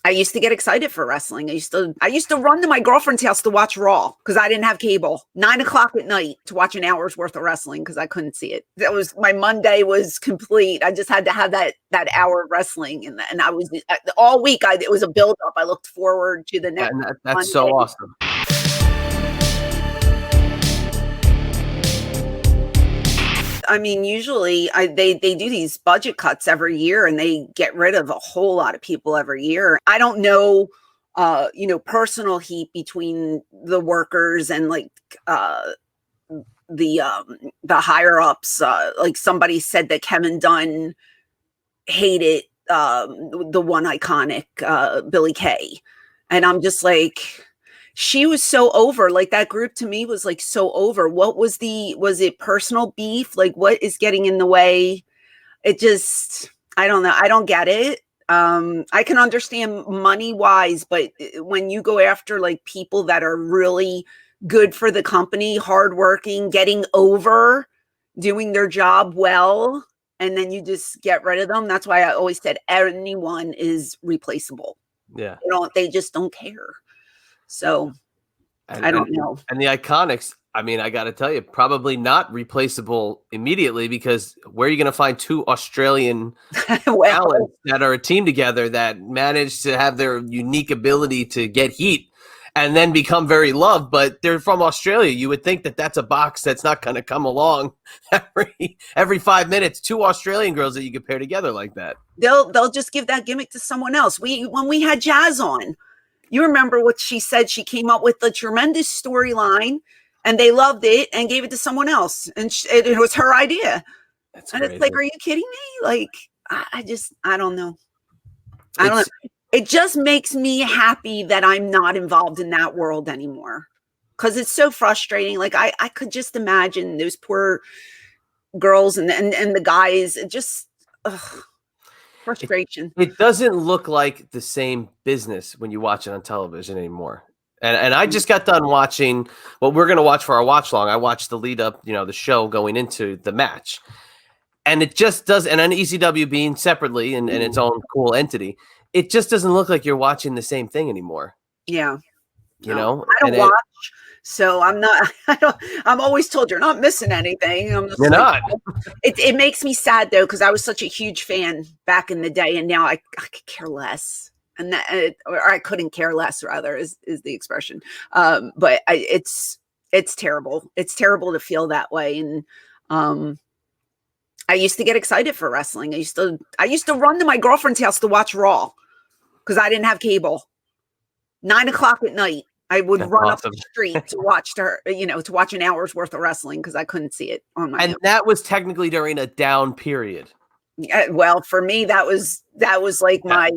I used to get excited for wrestling. I used to run to my girlfriend's house to watch Raw because I didn't have cable. 9 o'clock at night to watch an hour's worth of wrestling because I couldn't see it. That was my Monday was complete. I just had to have that hour of wrestling, and I was all week. It was a build up. I looked forward to the next. And that's Monday. so awesome. I mean, usually they do these budget cuts every year and they get rid of a whole lot of people every year. I don't know, personal heat between the workers and like the higher ups. Like somebody said that Kevin Dunn hated the one iconic Billy Kay. And I'm just like, she was so over. Like that group to me was like so over. What was it personal beef? Like what is getting in the way? It just, I don't know. I don't get it. I can understand money wise, but when you go after like people that are really good for the company, hardworking, getting over, doing their job well, and then you just get rid of them. That's why I always said anyone is replaceable. Yeah. They just don't care. So I don't know. And the Iconics, I mean, I got to tell you, probably not replaceable immediately because where are you going to find two Australian talents that are a team together that manage to have their unique ability to get heat and then become very loved? But they're from Australia. You would think that that's a box that's not going to come along every 5 minutes. Two Australian girls that you could pair together like that. They'll just give that gimmick to someone else. When we had Jazz on. You remember what she said? She came up with a tremendous storyline and they loved it and gave it to someone else. And it was her idea. That's and crazy. It's like, are you kidding me? Like, I don't know. I don't know. It just makes me happy that I'm not involved in that world anymore. Cause it's so frustrating. Like I could just imagine those poor girls and the guys. It just, frustration. It doesn't look like the same business when you watch it on television anymore. And I just got done watching what we're going to watch for our watch long. I watched the lead up, the show going into the match. And it just does, and an ECW being separately and its own cool entity, it just doesn't look like you're watching the same thing anymore. Yeah. You know? I don't watch. So I'm not, I'm always told you're not missing anything. I'm just you're not. It makes me sad though, because I was such a huge fan back in the day and now I could care less. And that, or I couldn't care less rather is the expression. But it's terrible. It's terrible to feel that way. And I used to get excited for wrestling. I used to run to my girlfriend's house to watch Raw because I didn't have cable. 9 o'clock at night. I would run up the street to watch to watch an hour's worth of wrestling because I couldn't see it on my own. That was technically during a down period. Well, for me, that was like my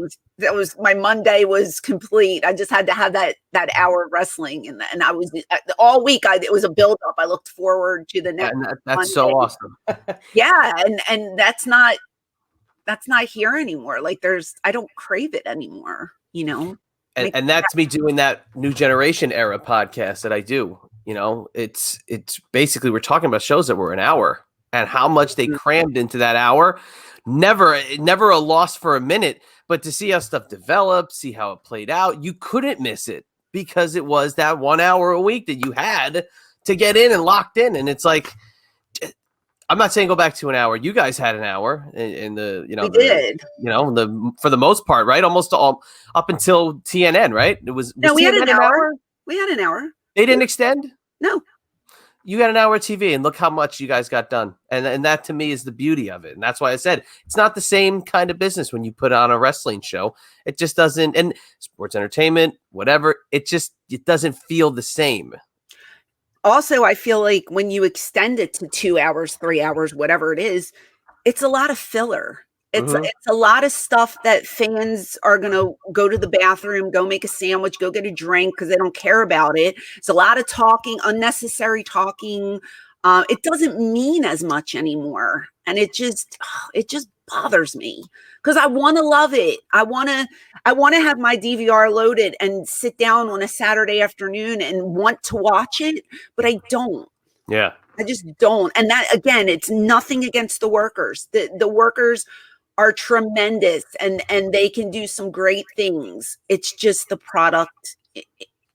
Monday was complete. I just had to have that hour of wrestling, and I was all week. It was a build up. I looked forward to the next. And that's Monday. so awesome. Yeah, and that's not here anymore. Like I don't crave it anymore. And that's me doing that New Generation era podcast that I do. It's basically we're talking about shows that were an hour and how much they crammed into that hour. Never a loss for a minute, but to see how stuff developed, see how it played out, you couldn't miss it because it was that 1 hour a week that you had to get in and locked in. And it's like, I'm not saying go back to an hour. You guys had an hour in the, we did. For the most part, right? Almost all up until TNN, right? We had an hour. We had an hour. They didn't extend? No. You got an hour of TV and look how much you guys got done. And that to me is the beauty of it. And that's why I said it's not the same kind of business when you put on a wrestling show. It just doesn't, and sports entertainment, whatever, it doesn't feel the same. Also, I feel like when you extend it to 2 hours, 3 hours, whatever it is, it's a lot of filler. It's a lot of stuff that fans are going to go to the bathroom, go make a sandwich, go get a drink because they don't care about it. It's a lot of talking, unnecessary talking. It doesn't mean as much anymore. And it just bothers me because I want to love it. I want to have my DVR loaded and sit down on a Saturday afternoon and want to watch it, but I don't. Yeah. I just don't. And that, again, it's nothing against the workers. The workers are tremendous and they can do some great things. It's just the product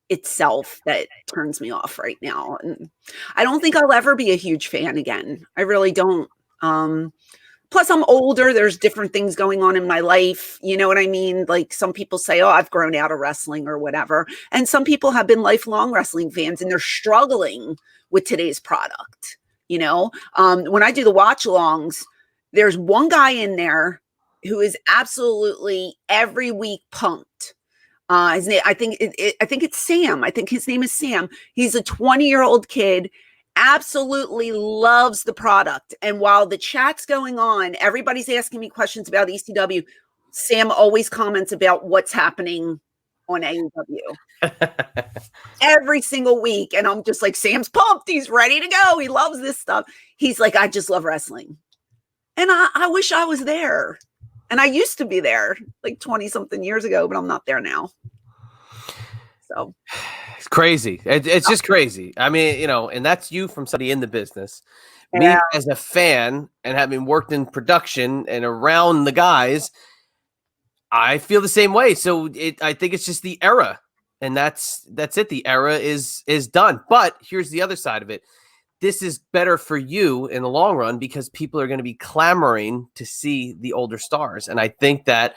itself that turns me off right now. And I don't think I'll ever be a huge fan again. I really don't. Plus I'm older. There's different things going on in my life. You know what I mean? Like some people say, oh, I've grown out of wrestling or whatever. And some people have been lifelong wrestling fans and they're struggling with today's product. You know, when I do the watch alongs, there's one guy in there who is absolutely every week pumped. His name, I think it's Sam. I think his name is Sam. He's a 20-year-old kid, absolutely loves the product. And while the chat's going on, everybody's asking me questions about ECW. Sam always comments about what's happening on AEW every single week. And I'm just like, Sam's pumped. He's ready to go. He loves this stuff. He's like, I just love wrestling. And I wish I was there. And I used to be there like 20 something years ago, but I'm not there now. So it's crazy. It's just crazy. I mean, you know, and that's you from somebody in the business. Yeah. Me as a fan and having worked in production and around the guys, I feel the same way. So I think it's just the era, and that's it. The era is done. But here's the other side of it. This is better for you in the long run because people are going to be clamoring to see the older stars. And I think that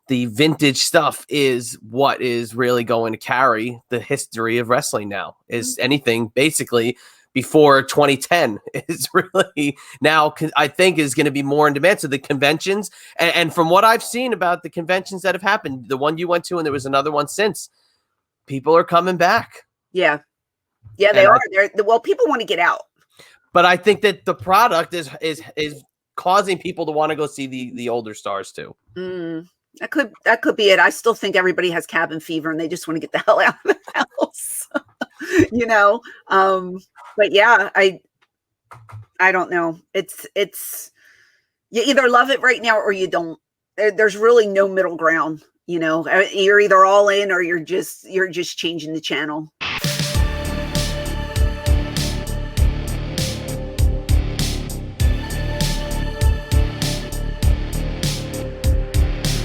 the vintage stuff is what is really going to carry the history of wrestling now. Is anything basically before 2010 is really now, I think, is going to be more in demand. So the conventions, and from what I've seen about the conventions that have happened, the one you went to and there was another one since, people are coming back. Yeah. Yeah, they are. Well, people want to get out. But I think that the product is causing people to want to go see the older stars too. That could be it. I still think everybody has cabin fever and they just want to get the hell out of the house. You know? But yeah, I don't know. It's you either love it right now or you don't. There's really no middle ground, you know. You're either all in or you're just changing the channel.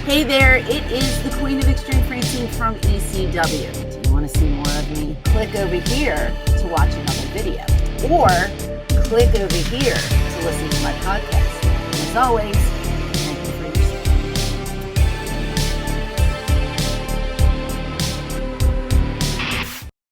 Hey there, it is the Queen of Extreme, Francine from ECW. Do you want to see more of me? Click over here to watch another video. Or click over here to listen to my podcast. And as always,